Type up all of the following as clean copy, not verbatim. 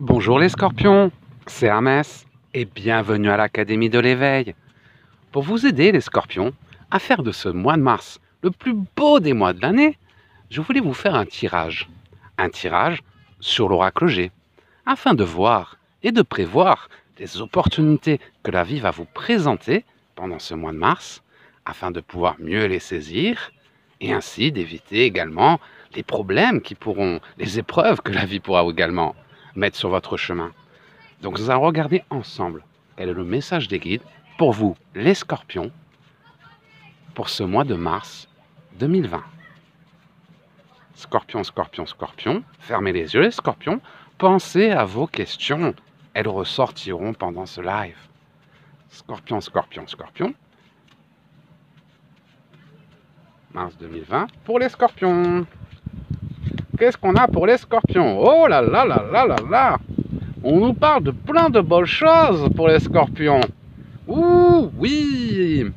Bonjour les scorpions, c'est Hermès et bienvenue à l'Académie de l'éveil. Pour vous aider les scorpions à faire de ce mois de mars le plus beau des mois de l'année, je voulais vous faire un tirage. Un tirage sur l'oracle G, afin de voir et de prévoir les opportunités que la vie va vous présenter pendant ce mois de mars, afin de pouvoir mieux les saisir et ainsi d'éviter également les problèmes les épreuves que la vie pourra également mettre sur votre chemin. Donc nous allons regarder ensemble quel est le message des guides pour vous, les scorpions, pour ce mois de mars 2020. Scorpion, scorpion, scorpion, fermez les yeux les scorpions, pensez à vos questions, elles ressortiront pendant ce live. Scorpion, scorpion, scorpion. Mars 2020 pour les scorpions. Qu'est-ce qu'on a pour les scorpions? Oh là là là là là là! On nous parle de plein de bonnes choses pour les scorpions. Ouh, oui!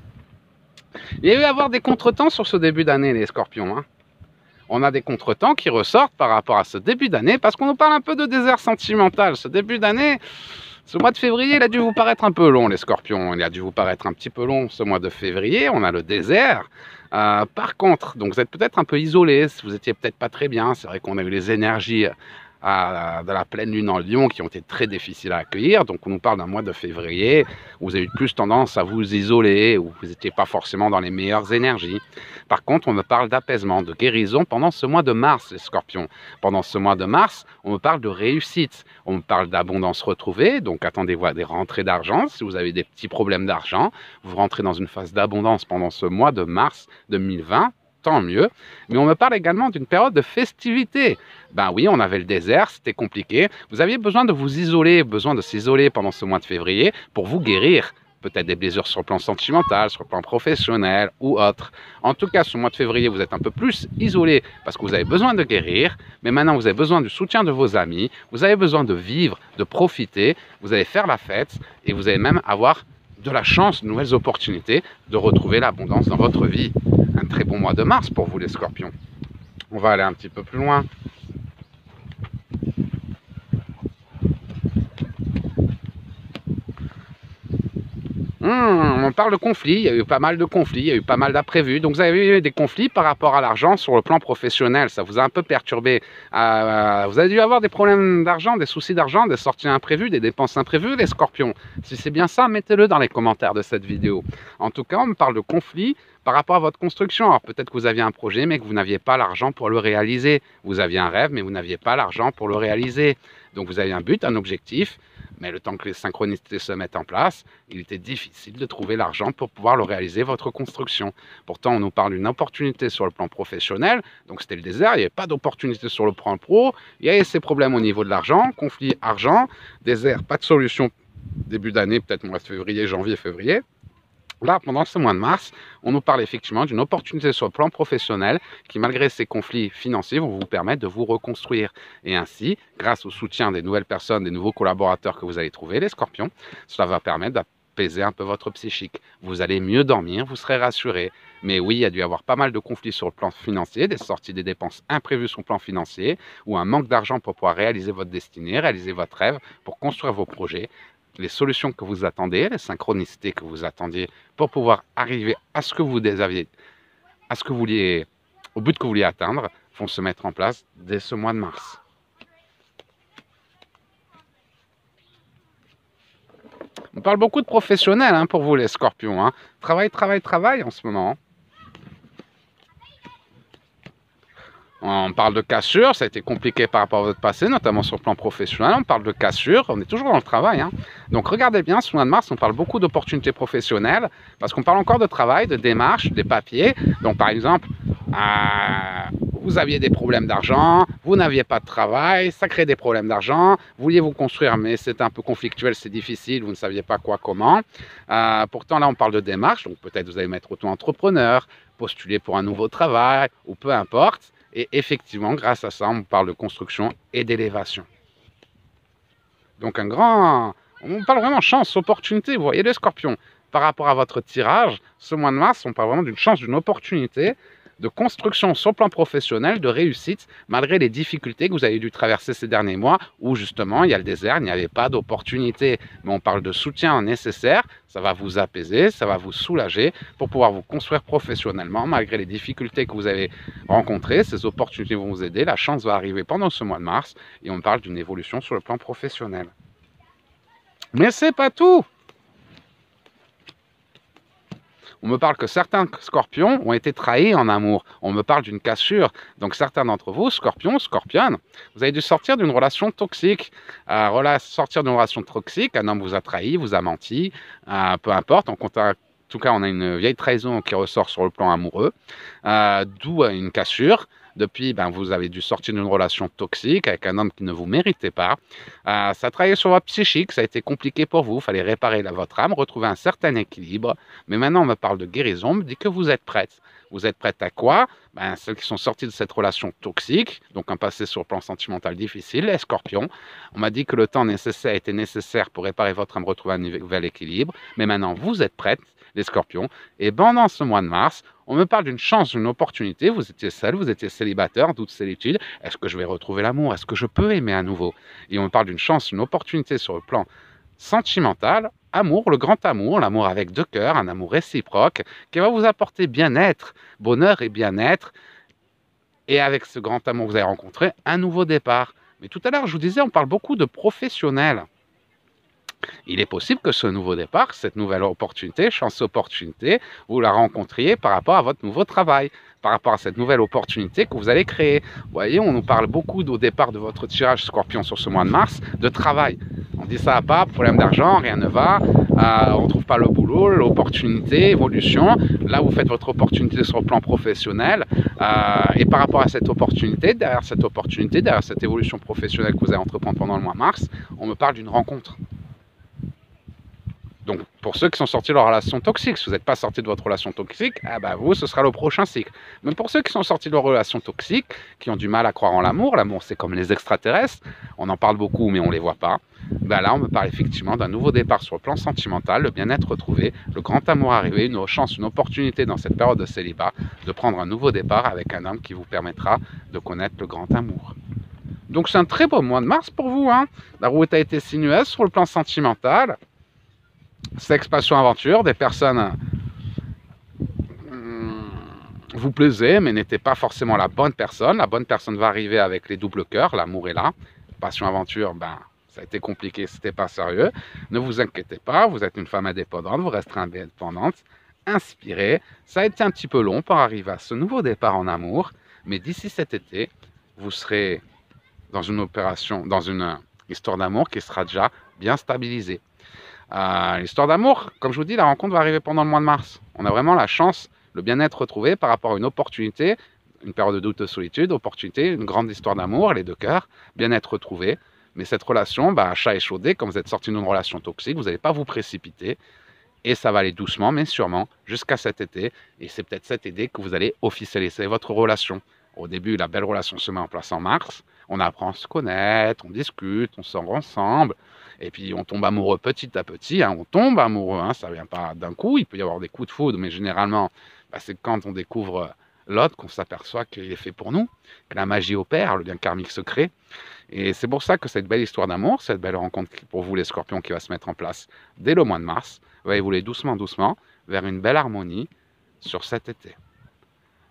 Il y a eu à avoir des contretemps sur ce début d'année, les scorpions. On a des contretemps qui ressortent par rapport à ce début d'année, parce qu'on nous parle un peu de désert sentimental. Ce début d'année, ce mois de février, il a dû vous paraître un peu long, les scorpions. Il a dû vous paraître un petit peu long ce mois de février. On a le désert. Par contre, donc vous êtes peut-être un peu isolé, vous étiez peut-être pas très bien. C'est vrai qu'on a eu les énergies de la pleine lune en Lion qui ont été très difficiles à accueillir. Donc on nous parle d'un mois de février où vous avez eu plus tendance à vous isoler, où vous n'étiez pas forcément dans les meilleures énergies. Par contre, on me parle d'apaisement, de guérison pendant ce mois de mars, les scorpions. Pendant ce mois de mars, on me parle de réussite, on me parle d'abondance retrouvée. Donc attendez-vous à des rentrées d'argent. Si vous avez des petits problèmes d'argent, vous rentrez dans une phase d'abondance pendant ce mois de mars 2020. Tant mieux, mais on me parle également d'une période de festivité. Ben oui, on avait le désert, c'était compliqué. Vous aviez besoin de vous isoler, besoin de s'isoler pendant ce mois de février pour vous guérir. Peut-être des blessures sur le plan sentimental, sur le plan professionnel ou autre. En tout cas, ce mois de février, vous êtes un peu plus isolé parce que vous avez besoin de guérir. Mais maintenant, vous avez besoin du soutien de vos amis. Vous avez besoin de vivre, de profiter. Vous allez faire la fête et vous allez même avoir de la chance, de nouvelles opportunités de retrouver l'abondance dans votre vie. Un très bon mois de mars pour vous les scorpions. On va aller un petit peu plus loin. On parle de conflits, il y a eu pas mal de conflits, il y a eu pas mal d'imprévus. Donc vous avez eu des conflits par rapport à l'argent sur le plan professionnel, ça vous a un peu perturbé. Vous avez dû avoir des problèmes d'argent, des soucis d'argent, des sorties imprévues, des dépenses imprévues, les scorpions. Si c'est bien ça, mettez-le dans les commentaires de cette vidéo. En tout cas, on me parle de conflits par rapport à votre construction. Alors peut-être que vous aviez un projet, mais que vous n'aviez pas l'argent pour le réaliser. Vous aviez un rêve, mais vous n'aviez pas l'argent pour le réaliser. Donc vous avez un but, un objectif, mais le temps que les synchronicités se mettent en place, il était difficile de trouver l'argent pour pouvoir le réaliser, votre construction. Pourtant, on nous parle d'une opportunité sur le plan professionnel, donc c'était le désert, il n'y avait pas d'opportunité sur le plan pro, il y avait ces problèmes au niveau de l'argent, conflit argent, désert, pas de solution début d'année, peut-être mois de février, janvier, février. Là, pendant ce mois de mars, on nous parle effectivement d'une opportunité sur le plan professionnel qui, malgré ces conflits financiers, vont vous permettre de vous reconstruire. Et ainsi, grâce au soutien des nouvelles personnes, des nouveaux collaborateurs que vous allez trouver, les scorpions, cela va permettre d'apaiser un peu votre psychique. Vous allez mieux dormir, vous serez rassuré. Mais oui, il y a dû y avoir pas mal de conflits sur le plan financier, des sorties des dépenses imprévues sur le plan financier, ou un manque d'argent pour pouvoir réaliser votre destinée, réaliser votre rêve, pour construire vos projets. Les solutions que vous attendez, les synchronicités que vous attendiez pour pouvoir arriver à ce que vous aviez, à ce que vous vouliez, au but que vous vouliez atteindre, vont se mettre en place dès ce mois de mars. On parle beaucoup de professionnels pour vous les scorpions. Travail, travail, travail en ce moment. On parle de cassure, ça a été compliqué par rapport à votre passé, notamment sur le plan professionnel. On parle de cassure, on est toujours dans le travail. Donc regardez bien, ce mois de mars, on parle beaucoup d'opportunités professionnelles, parce qu'on parle encore de travail, de démarches, des papiers. Donc par exemple, vous aviez des problèmes d'argent, vous n'aviez pas de travail, ça crée des problèmes d'argent, vous vouliez vous construire, mais c'est un peu conflictuel, c'est difficile, vous ne saviez pas quoi, comment. Pourtant là, on parle de démarches, donc peut-être vous allez mettre auto-entrepreneur, postuler pour un nouveau travail, ou peu importe. Et effectivement, grâce à ça, on parle de construction et d'élévation. Donc on parle vraiment chance, opportunité. Vous voyez les scorpions, par rapport à votre tirage, ce mois de mars, on parle vraiment d'une chance, d'une opportunité de construction sur le plan professionnel, de réussite, malgré les difficultés que vous avez dû traverser ces derniers mois, où justement il y a le désert, il n'y avait pas d'opportunité. Mais on parle de soutien nécessaire, ça va vous apaiser, ça va vous soulager pour pouvoir vous construire professionnellement, malgré les difficultés que vous avez rencontrées. Ces opportunités vont vous aider, la chance va arriver pendant ce mois de mars, et on parle d'une évolution sur le plan professionnel. Mais c'est pas tout! On me parle que certains scorpions ont été trahis en amour. On me parle d'une cassure. Donc certains d'entre vous, scorpions, scorpionnes, vous avez dû sortir d'une relation toxique. Sortir d'une relation toxique, un homme vous a trahi, vous a menti, peu importe. En tout cas, on a une vieille trahison qui ressort sur le plan amoureux, d'où une cassure. Depuis, vous avez dû sortir d'une relation toxique avec un homme qui ne vous méritait pas. Ça a travaillé sur votre psychique, ça a été compliqué pour vous. Il fallait réparer votre âme, retrouver un certain équilibre. Mais maintenant, on me parle de guérison, on me dit que vous êtes prête. Vous êtes prête à quoi? Ceux qui sont sortis de cette relation toxique, donc un passé sur le plan sentimental difficile, les scorpions. On m'a dit que le temps nécessaire était nécessaire pour réparer votre âme, retrouver un nouvel équilibre. Mais maintenant, vous êtes prêtes, les scorpions. Et pendant ce mois de mars, on me parle d'une chance, d'une opportunité. Vous étiez seul, vous étiez célibataire, doute, solitude. Est-ce que je vais retrouver l'amour? Est-ce que je peux aimer à nouveau? Et on me parle d'une chance, d'une opportunité sur le plan sentimental. Amour, le grand amour, l'amour avec deux cœurs, un amour réciproque qui va vous apporter bien-être, bonheur et bien-être. Et avec ce grand amour que vous avez rencontré, un nouveau départ. Mais tout à l'heure, je vous disais, on parle beaucoup de professionnels. Il est possible que ce nouveau départ, cette nouvelle opportunité, chance-opportunité, vous la rencontriez par rapport à votre nouveau travail, par rapport à cette nouvelle opportunité que vous allez créer. Vous voyez, on nous parle beaucoup au départ de votre tirage Scorpion sur ce mois de mars, de travail. On dit ça pas, problème d'argent, rien ne va, on ne trouve pas le boulot, l'opportunité, évolution. Là, vous faites votre opportunité sur le plan professionnel. Et par rapport à cette opportunité, derrière cette évolution professionnelle que vous allez entreprendre pendant le mois de mars, on me parle d'une rencontre. Donc, pour ceux qui sont sortis de leur relation toxique, si vous n'êtes pas sorti de votre relation toxique, vous, ce sera le prochain cycle. Mais pour ceux qui sont sortis de leur relation toxique, qui ont du mal à croire en l'amour c'est comme les extraterrestres, on en parle beaucoup mais on ne les voit pas, là, on me parle effectivement d'un nouveau départ sur le plan sentimental, le bien-être retrouvé, le grand amour arrivé, une chance, une opportunité dans cette période de célibat, de prendre un nouveau départ avec un homme qui vous permettra de connaître le grand amour. Donc, c'est un très beau mois de mars pour vous. La route a été sinueuse sur le plan sentimental. Sexe, passion, aventure, des personnes vous plaisez, mais n'étaient pas forcément la bonne personne. La bonne personne va arriver avec les doubles cœurs, l'amour est là. Passion, aventure, ça a été compliqué, c'était pas sérieux. Ne vous inquiétez pas, vous êtes une femme indépendante, vous resterez indépendante, inspirée. Ça a été un petit peu long pour arriver à ce nouveau départ en amour, mais d'ici cet été, vous serez dans une opération, dans une histoire d'amour qui sera déjà bien stabilisée. L'histoire d'amour, comme je vous dis, la rencontre va arriver pendant le mois de mars. On a vraiment la chance, le bien-être retrouvé par rapport à une opportunité, une période de doute, de solitude, opportunité, une grande histoire d'amour, les deux cœurs, bien-être retrouvé. Mais cette relation, chat échaudé, comme vous êtes sorti d'une relation toxique, vous n'allez pas vous précipiter. Et ça va aller doucement, mais sûrement, jusqu'à cet été. Et c'est peut-être cet été que vous allez officialiser votre relation. Au début, la belle relation se met en place en mars. On apprend à se connaître, on discute, on sort ensemble. Et puis, on tombe amoureux petit à petit. On tombe amoureux, ça ne vient pas d'un coup. Il peut y avoir des coups de foudre, mais généralement, c'est quand on découvre l'autre qu'on s'aperçoit qu'il est fait pour nous, que la magie opère, le lien karmique se crée. Et c'est pour ça que cette belle histoire d'amour, cette belle rencontre pour vous les scorpions qui va se mettre en place dès le mois de mars, va évoluer doucement, doucement vers une belle harmonie sur cet été.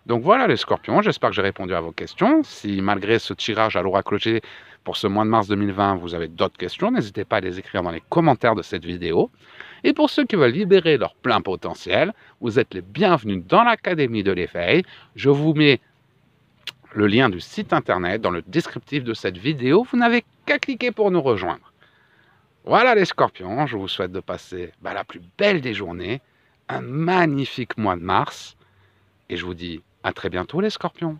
Donc voilà les scorpions, j'espère que j'ai répondu à vos questions. Si malgré ce tirage à l'oracle pour ce mois de mars 2020, vous avez d'autres questions, n'hésitez pas à les écrire dans les commentaires de cette vidéo. Et pour ceux qui veulent libérer leur plein potentiel, vous êtes les bienvenus dans l'Académie de l'éveil. Je vous mets le lien du site internet dans le descriptif de cette vidéo. Vous n'avez qu'à cliquer pour nous rejoindre. Voilà les scorpions, je vous souhaite de passer la plus belle des journées, un magnifique mois de mars. Et je vous dis à très bientôt les scorpions.